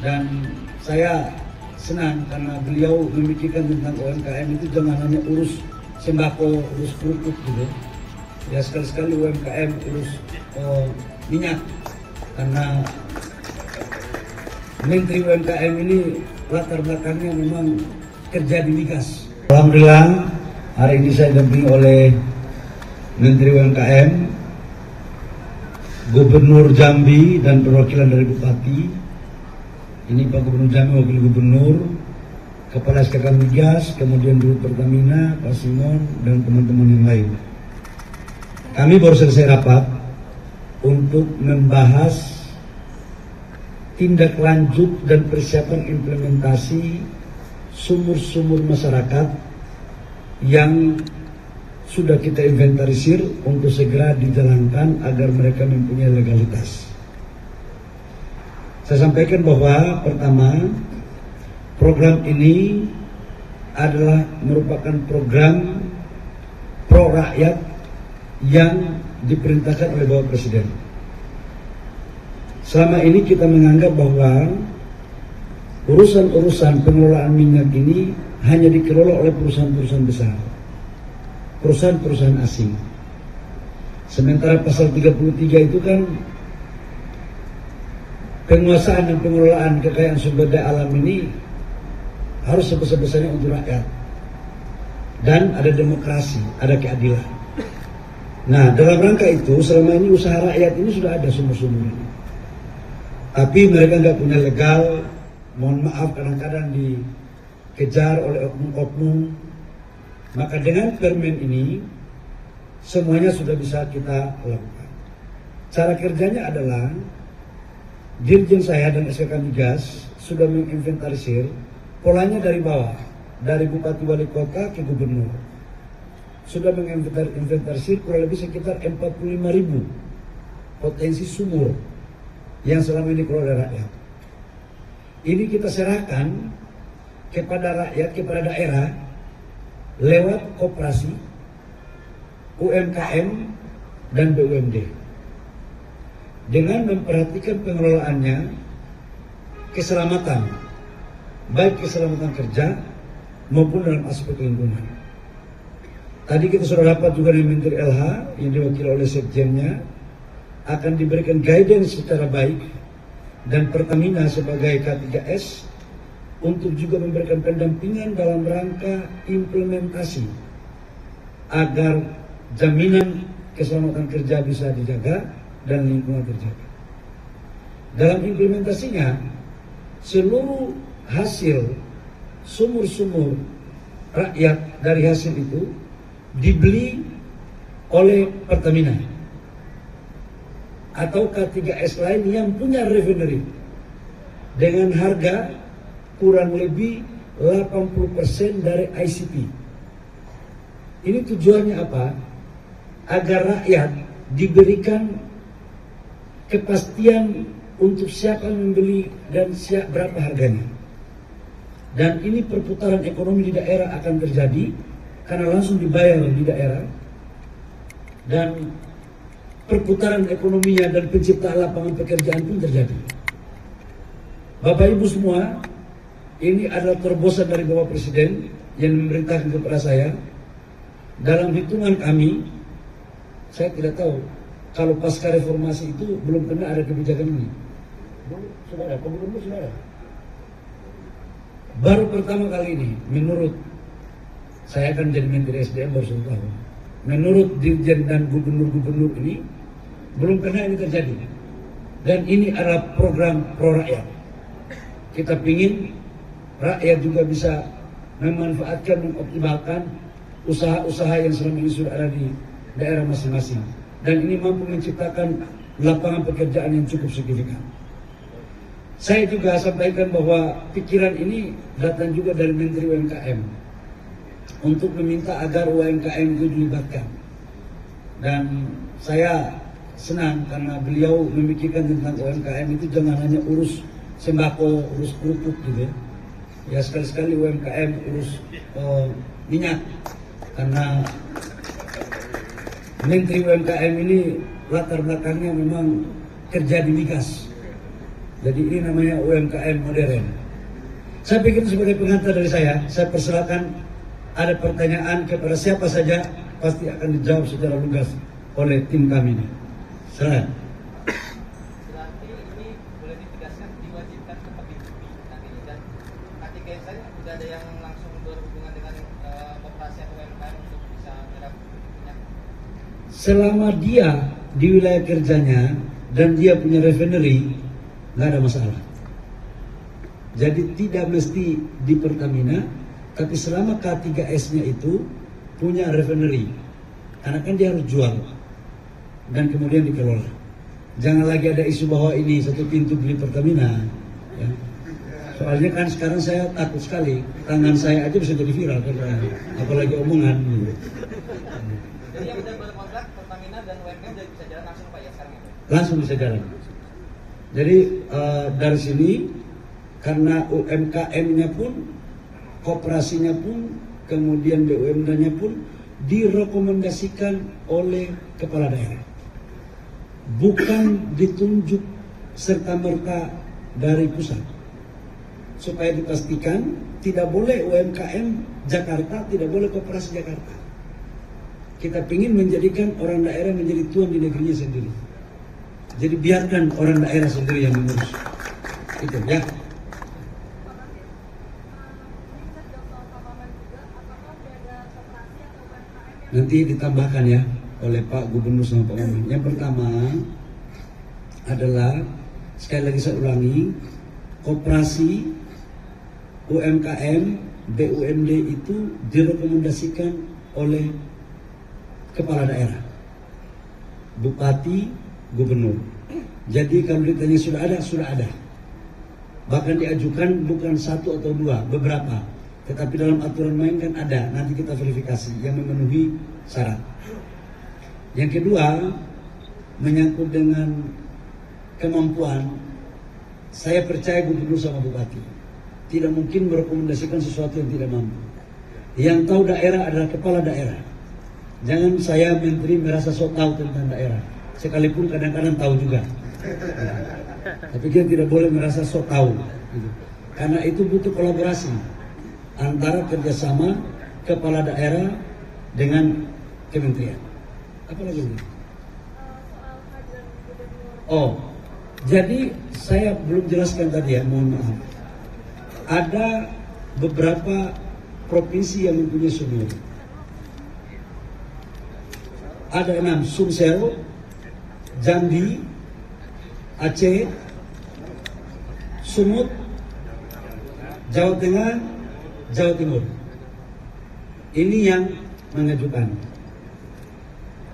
Dan saya senang karena beliau memikirkan tentang UMKM itu jangan hanya urus sembako, urus kerupuk gitu. Ya sekali-sekali UMKM urus minyak, karena Menteri UMKM ini latar belakangnya memang kerja di migas. Alhamdulillah hari ini saya didampingi oleh Menteri UMKM, Gubernur Jambi dan perwakilan dari Bupati. Ini Pak Gubernur Jambi, Wakil Gubernur, Kepala SKK Migas, kemudian Dirut Pertamina, Pak Simon, dan teman-teman yang lain. Kami baru selesai rapat untuk membahas tindak lanjut dan persiapan implementasi sumur-sumur masyarakat yang sudah kita inventarisir untuk segera dijalankan agar mereka mempunyai legalitas. Saya sampaikan bahwa pertama, program ini adalah merupakan program pro rakyat yang diperintahkan oleh Bapak Presiden. Selama ini kita menganggap bahwa urusan-urusan pengelolaan minyak ini hanya dikelola oleh perusahaan-perusahaan besar, perusahaan-perusahaan asing. Sementara pasal 33 itu kan penguasaan dan pengelolaan kekayaan sumber daya alam ini harus sebesar-besarnya untuk rakyat. Dan ada demokrasi, ada keadilan. Nah, dalam rangka itu selama ini usaha rakyat ini sudah ada sumur-sumur ini. Tapi mereka nggak punya legal, mohon maaf kadang-kadang dikejar oleh oknum-oknum. Maka dengan permen ini semuanya sudah bisa kita lakukan. Cara kerjanya adalah Dirjen saya dan SKK Migas sudah menginventarisir polanya dari bawah, dari Bupati Wali Kota ke Gubernur. Sudah menginventarisir kurang lebih sekitar 45.000 potensi sumur yang selama ini dikelola oleh rakyat. Ini kita serahkan kepada rakyat, kepada daerah lewat koperasi, UMKM, dan BUMD. Dengan memperhatikan pengelolaannya, keselamatan, baik keselamatan kerja maupun dalam aspek lingkungan. Tadi kita sudah dapat juga dari Menteri LH yang diwakili oleh Sekjennya, akan diberikan guidance secara baik, dan Pertamina sebagai K3S untuk juga memberikan pendampingan dalam rangka implementasi agar jaminan keselamatan kerja bisa dijaga dan lingkungan terjaga. Dalam implementasinya, seluruh hasil sumur-sumur rakyat dari hasil itu dibeli oleh Pertamina atau K3S lain yang punya refinery dengan harga kurang lebih 80% dari ICP. Ini tujuannya apa? Agar rakyat diberikan kepastian untuk siapa yang membeli dan berapa harganya. Dan ini perputaran ekonomi di daerah akan terjadi karena langsung dibayar di daerah, dan perputaran ekonominya dan penciptaan lapangan pekerjaan pun terjadi. Bapak Ibu semua, ini adalah terobosan dari Bapak Presiden yang memerintahkan kepada saya. Dalam hitungan kami, saya tidak tahu kalau pasca reformasi itu belum pernah ada kebijakan ini. Sudah ada, Gubernur sudah ada. Baru pertama kali ini, menurut saya akan jadi Menteri SDM baru 1 tahun. Menurut Dirjen dan Gubernur-Gubernur ini, belum pernah ini terjadi. Dan ini adalah program pro rakyat. Kita ingin rakyat juga bisa memanfaatkan, mengoptimalkan usaha-usaha yang selama ini sudah ada di daerah masing-masing. Dan ini mampu menciptakan lapangan pekerjaan yang cukup signifikan. Saya juga sampaikan bahwa pikiran ini datang juga dari Menteri UMKM untuk meminta agar UMKM itu dilibatkan. Dan saya senang karena beliau memikirkan tentang UMKM itu jangan hanya urus sembako, urus kerupuk gitu ya. Ya sekali-sekali UMKM urus minyak, karena Menteri UMKM ini latar belakangnya memang kerja di migas. Jadi ini namanya UMKM modern. Saya pikir sebagai pengantar dari saya persilakan ada pertanyaan kepada siapa saja, pasti akan dijawab secara lugas oleh tim kami ini. Silakan. Berarti ini boleh ditegaskan diwajibkan seperti itu nantinya, dan ketika saya tidak ada yang langsung berhubungan dengan operasi UMKM untuk bisa menyerap minyak. Selama dia di wilayah kerjanya dan dia punya refinery, nggak ada masalah. Jadi tidak mesti di Pertamina, tapi selama K3S-nya itu punya refinery, karena kan dia harus jual dan kemudian dikelola. Jangan lagi ada isu bahwa ini satu pintu beli Pertamina. Ya. Soalnya kan sekarang saya takut sekali, tangan saya aja bisa jadi viral, karena apalagi omongan. Jadi yang sudah berkontrak Pertamina dan UMKM sudah bisa jalan langsung Pak ya sekarang itu? Langsung bisa jalan. Jadi dari sini, karena UMKM-nya pun, koperasinya pun, kemudian BUMD-nya pun direkomendasikan oleh kepala daerah. Bukan ditunjuk serta-merta dari pusat. Supaya dipastikan tidak boleh UMKM Jakarta, tidak boleh koperasi Jakarta. Kita ingin menjadikan orang daerah menjadi tuan di negerinya sendiri. Jadi biarkan orang daerah sendiri yang mengurus. Itu ya. Nanti ditambahkan ya oleh Pak Gubernur sama Pak Wamen. Yang pertama adalah, sekali lagi saya ulangi, koperasi UMKM BUMD itu direkomendasikan oleh kepala daerah, bupati, gubernur. Jadi kalau ditanya sudah ada. Bahkan diajukan bukan satu atau dua, beberapa. Tetapi dalam aturan main kan ada, nanti kita verifikasi yang memenuhi syarat. Yang kedua, menyangkut dengan kemampuan, saya percaya gubernur sama bupati tidak mungkin merekomendasikan sesuatu yang tidak mampu. Yang tahu daerah adalah kepala daerah. Jangan saya menteri merasa sok tahu tentang daerah, sekalipun kadang-kadang tahu juga. Tapi kita tidak boleh merasa sok tahu, karena itu butuh kolaborasi antara kerjasama kepala daerah dengan kementerian. Apa lagi ini? Oh, jadi saya belum jelaskan tadi ya, mohon maaf. Ada beberapa provinsi yang mempunyai sumur. Ada 6, Sumsel, Jambi, Aceh, Sumut, Jawa Tengah, Jawa Timur. Ini yang mengajukan.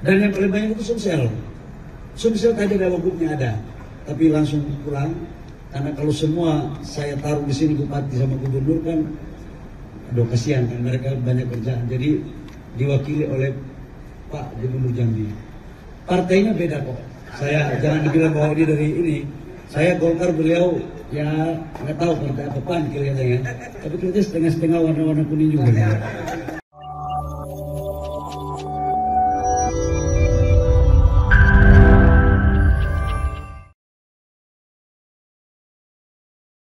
Dan yang paling banyak itu Sumsel. Sumsel tadi ada wagubnya ada, tapi langsung pulang. Karena kalau semua saya taruh di sini bupati sama gubernur kan, aduh kasihan kan, mereka banyak kerjaan. Jadi diwakili oleh Pak Gubernur Jambi. Partainya beda kok. Saya jangan dibilang bahwa dia dari ini. Saya Golkar, beliau ya nggak tahu partai apa PAN kira-kira ya. Tapi kira-kira setengah-setengah warna-warna kuning juga. Ya.